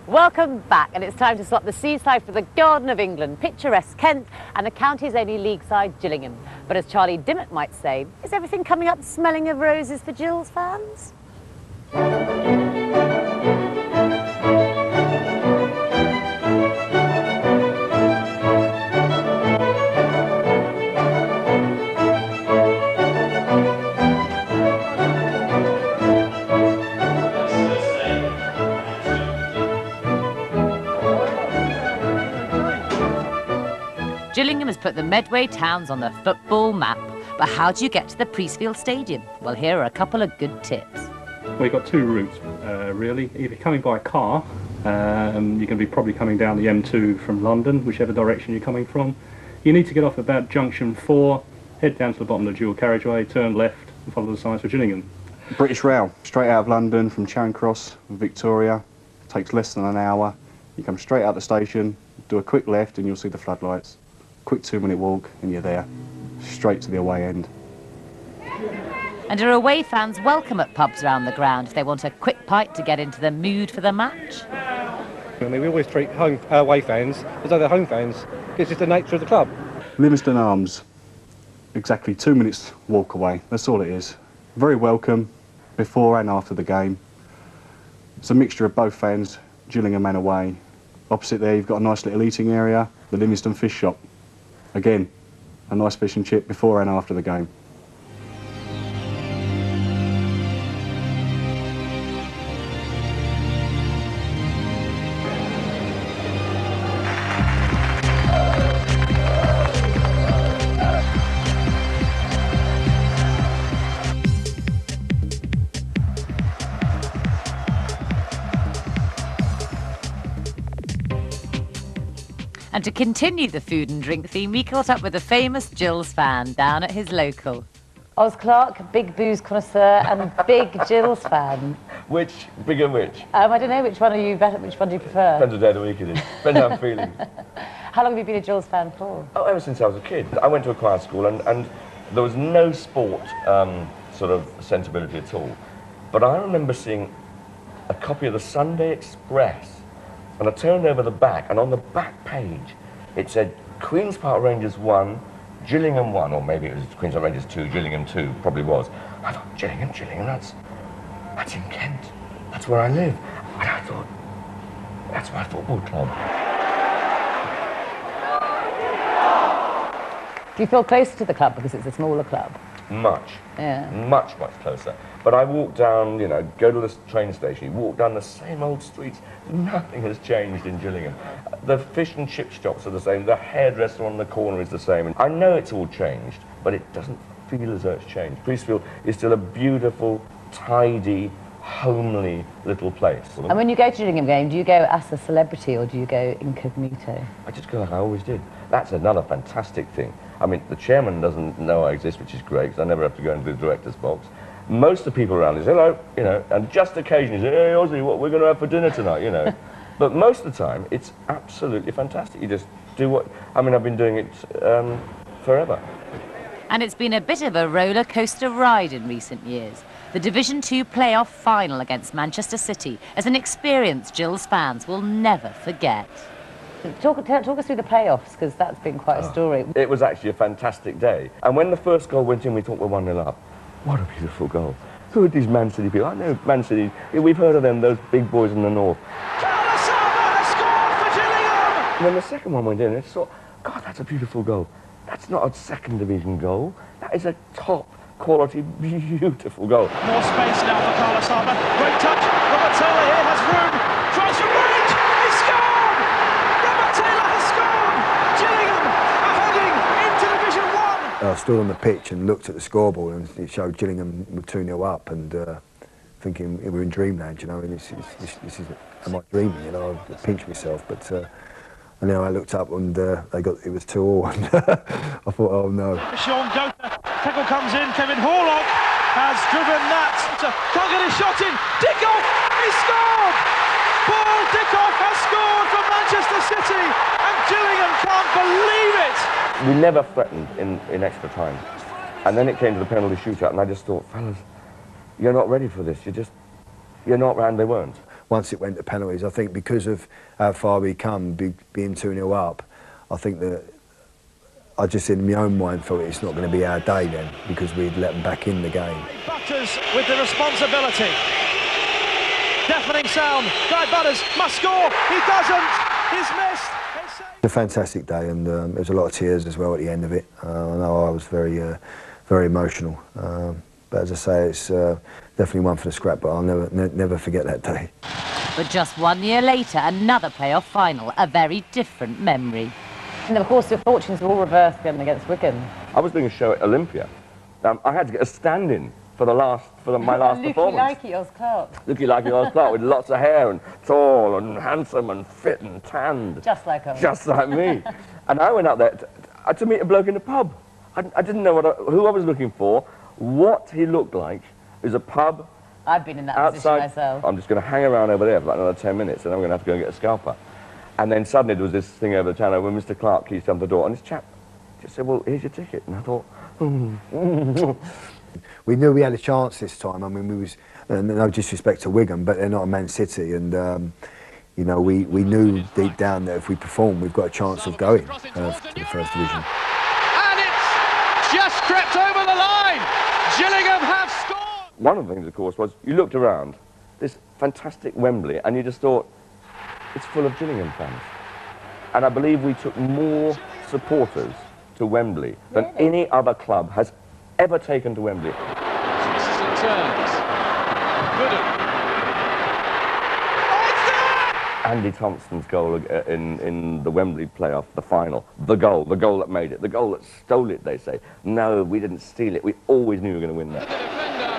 Welcome back, and it's time to swap the seaside for the Garden of England, picturesque Kent and the county's only league side, Gillingham. But as Charlie Dimmock might say, is everything coming up smelling of roses for Gills fans? Gillingham has put the Medway towns on the football map. But how do you get to the Priestfield Stadium? Well, here are a couple of good tips. Well, you've got two routes, really. Either coming by car, you're going to be probably coming down the M2 from London, whichever direction you're coming from. You need to get off about junction 4, head down to the bottom of the dual carriageway, turn left and follow the signs for Gillingham. British Rail, straight out of London from Charing Cross, Victoria. Takes less than an hour. You come straight out the station, do a quick left and you'll see the floodlights. Quick 2-minute walk and you're there, straight to the away end. And are away fans welcome at pubs around the ground if they want a quick pint to get into the mood for the match? I mean, we always treat away fans as though they're home fans. It's just the nature of the club. Livingston Arms, exactly 2 minutes walk away, that's all it is. Very welcome before and after the game. It's a mixture of both fans, Gillingham and away. Opposite there you've got a nice little eating area, the Livingston Fish Shop. Again, a nice fish and chip before and after the game. And to continue the food and drink theme, we caught up with a famous Gills fan down at his local. Oz Clark, big booze connoisseur and big Gills fan. Which? Big and which? I don't know, which one are you better, which one do you prefer? Depends what day of the week it is. Depends how I'm feeling. How long have you been a Gills fan for? Oh, ever since I was a kid. I went to a choir school and there was no sport sort of sensibility at all. But I remember seeing a copy of the Sunday Express and I turned over the back, and on the back page, it said Queen's Park Rangers 1, Gillingham 1, or maybe it was Queen's Park Rangers 2, Gillingham 2, probably was. I thought, Gillingham, that's in Kent. That's where I live. And I thought, that's my football club. Do you feel closer to the club because it's a smaller club? Much. Yeah. Much closer. But I walk down, you know, go to the train station, you walk down the same old streets. Nothing has changed in Gillingham. The fish and chip shops are the same. The hairdresser on the corner is the same. And I know it's all changed, but it doesn't feel as though it's changed. Priestfield is still a beautiful, tidy, homely little place. And when you go to Gillingham game, do you go as a celebrity or do you go incognito? I just go like I always did. That's another fantastic thing. I mean, the chairman doesn't know I exist, which is great, because I never have to go into the director's box. Most of the people around say, hello, you know, and just occasionally say, hey, Ozzy, what we're going to have for dinner tonight, you know. But most of the time, it's absolutely fantastic. You just do what... I mean, I've been doing it forever. And it's been a bit of a roller coaster ride in recent years. The Division 2 playoff final against Manchester City is an experience Gills fans will never forget. Talk us through the playoffs, because that's been quite a story. It was actually a fantastic day. And when the first goal went in, we thought we're 1-0 up. What a beautiful goal. Who are these Man City people? I know Man City. We've heard of them, those big boys in the north. Carlos Alba has scored for Gillingham! And when the second one went in, I thought, God, that's a beautiful goal. That's not a second division goal. That is a top quality, beautiful goal. More space now for Carlos Alba. Great touch. Robert Taylor here has room. Tries from range. He scored! Robert Taylor has scored! Gillingham are heading into Division 1. I stood on the pitch and looked at the scoreboard and it showed Gillingham were 2-0 up and thinking we're in dreamland, you know, and this is, am I dreaming, you know, I pinched myself, but and then I looked up and it was 2-2 and I thought, oh no. Sean Gota, tackle comes in, Kevin Horlock has driven that, can't get his shot in, Dickoff, he scored! Paul Dickoff has scored for Manchester City and Gillingham can't believe it! We never threatened in extra time. And then it came to the penalty shootout and I just thought, fellas, you're not ready for this, you're not, and they weren't. once it went to penalties. I think because of how far we come, being 2-0 up, I think that I just in my own mind thought it's not going to be our day then, because we'd let them back in the game. Butters with the responsibility. Deafening sound. Guy Butters must score. He doesn't. He's missed. It's a fantastic day, and there was a lot of tears as well at the end of it. I know I was very, very emotional. But as I say, it's definitely one for the scrap, but I'll never forget that day. But just 1 year later, another playoff final, a very different memory. And of course, your fortunes were all reversed again against Wigan. I was doing a show at Olympia. I had to get a stand-in for my last performance. Looky like Clark. Looky like Oz Clark, with lots of hair and tall and handsome and fit and tanned. Just like us. Just like me. And I went up there to meet a bloke in the pub. I didn't know who I was looking for, what he looked like. There's a pub. I've been in that outside, position myself. I'm just going to hang around over there for like another 10 minutes, and I'm going to have to go and get a scalper. And then suddenly there was this thing over the channel when Mr. Clark keys come to the door, and this chap just said, well, here's your ticket. And I thought, We knew we had a chance this time. I mean, we was, no disrespect to Wigan, but they're not a Man City, and you know, we knew deep down that if we perform, we've got a chance of going to the First Division. And it's just crept over the line. Gillingham have scored. one of the things, of course, was you looked around this fantastic Wembley and you just thought, it's full of Gillingham fans. And I believe we took more supporters to Wembley than any other club has ever taken to Wembley. Andy Thompson's goal in the Wembley playoff, the final, the goal that made it, the goal that stole it, they say. No, we didn't steal it. We always knew we were going to win that. The defender,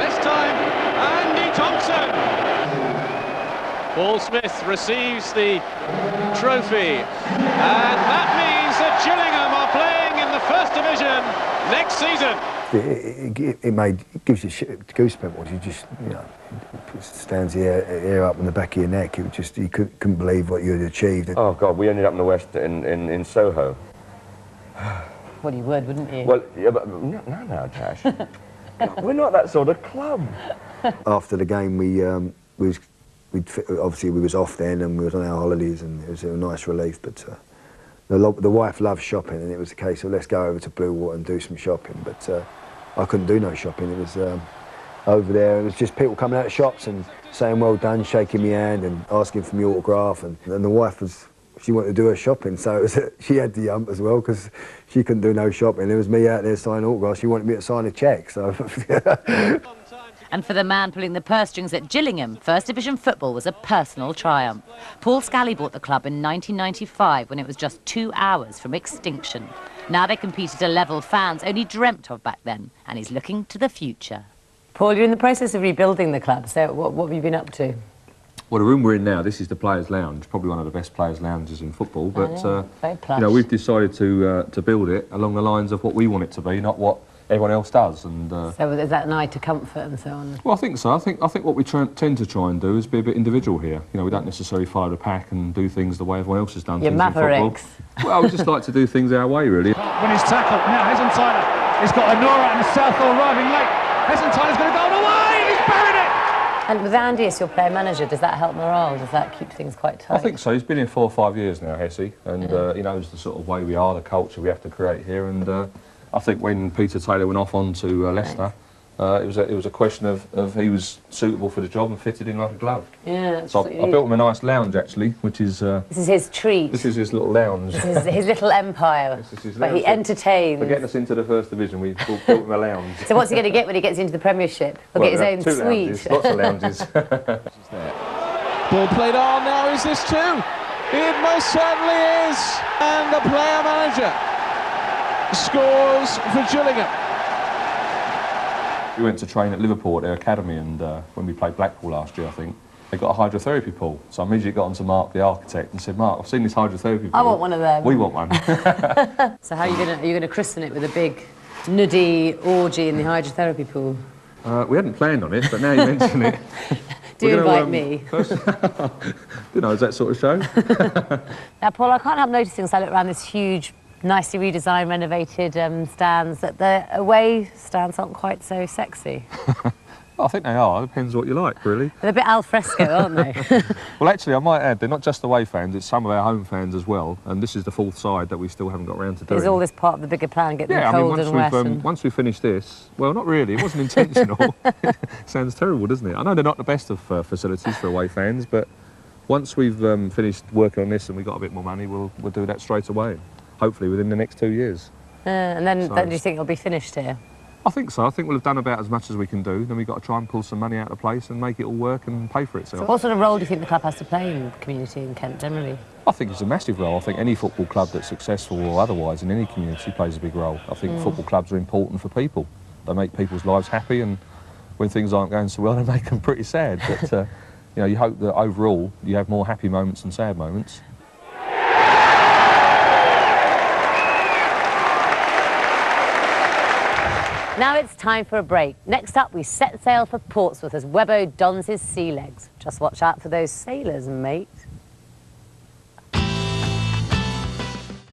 this time, Andy Thompson. Paul Smith receives the trophy, and that means that Gillingham are playing in the First Division next season. It gives you goosebumps. You just, you know, it stands the hair up on the back of your neck. It just, you couldn't believe what you had achieved. Oh God, we ended up in the West in Soho. Well, you would, wouldn't you? Well, yeah, but no, Tash. We're not that sort of club. After the game, obviously we was off then and we was on our holidays, and it was a nice relief. But the wife loves shopping, and it was a case of let's go over to Bluewater and do some shopping. But I couldn't do no shopping. It was over there. It was just people coming out of shops and saying well done, shaking my hand and asking for my autograph. And the wife she wanted to do her shopping, so she had the hump as well because she couldn't do no shopping. It was me out there signing autographs. She wanted me to sign a cheque. So. And for the man pulling the purse strings at Gillingham, First Division football was a personal triumph. Paul Scally bought the club in 1995 when it was just 2 hours from extinction. Now they compete at a level fans only dreamt of back then, and he's looking to the future. Paul, you're in the process of rebuilding the club, so what have you been up to? Well, the room we're in now, this is the Players' Lounge, probably one of the best players' lounges in football. But very plush. you know, we've decided to build it along the lines of what we want it to be, not what everyone else does. And so is that an eye to comfort and so on? Well, I think so. I think what we tend to try and do is be a bit individual here. You know, we don't necessarily follow the pack and do things the way everyone else has done You're things mavericks. in football. Well, we just like to do things our way, really. When he's tackled, now Hessenthaler, he's got Anora and Southall arriving late. Hessenthaler's going to go all the way, and he's buried it! And with Andy as your player manager, does that help morale? Does that keep things quite tight? I think so. He's been here 4 or 5 years now, Hesse, and he knows the sort of way we are, the culture we have to create here. And I think when Peter Taylor went off on to Leicester, it was a question of he was suitable for the job and fitted in like a glove. Yeah. So I built him a nice lounge actually, which is. This is his treat. This is his little lounge. This is his little empire. This is his but lounge. he entertains. For getting us into the First Division, we built him a lounge. So what's he going to get when he gets into the Premiership? He'll get his own 2 suite. Lounges, lots of lounges. Ball played on, now is this too? It most certainly is. And the player manager scores for Gillingham. We went to train at Liverpool at their academy, and when we played Blackpool last year, I think, they got a hydrotherapy pool. So I immediately got onto Mark, the architect, and said, Mark, I've seen this hydrotherapy pool. I want one of them. We want one. So how are you going to christen it with a big nuddy orgy in the hydrotherapy pool? We hadn't planned on it, but now you mention it. Do invite me. You know, is that sort of show? Now, Paul, I can't help noticing as I look around this huge, nicely redesigned, renovated stands, that the away stands aren't quite so sexy. I think they are. It depends what you like, really. They're a bit al fresco, aren't they? Well, actually, I might add, they're not just away fans, it's some of our home fans as well. And this is the fourth side that we still haven't got around to doing. Is all this part of the bigger plan, get them Yeah, I cold mean, and wet? once we finish this, well, not really, it wasn't intentional. Sounds terrible, doesn't it? I know they're not the best of facilities for away fans, but once we've finished working on this and we've got a bit more money, we'll do that straight away, hopefully within the next 2 years. And then do you think it'll be finished here? I think so. I think we'll have done about as much as we can do. Then we've got to try and pull some money out of place and make it all work and pay for itself. So what sort of role do you think the club has to play in the community in Kent generally? I think it's a massive role. I think any football club that's successful or otherwise in any community plays a big role. I think football clubs are important for people. They make people's lives happy, and when things aren't going so well, they make them pretty sad. But you know, you hope that overall you have more happy moments than sad moments. Now it's time for a break. Next up, we set sail for Portsmouth as Webbo dons his sea legs. Just watch out for those sailors, mate.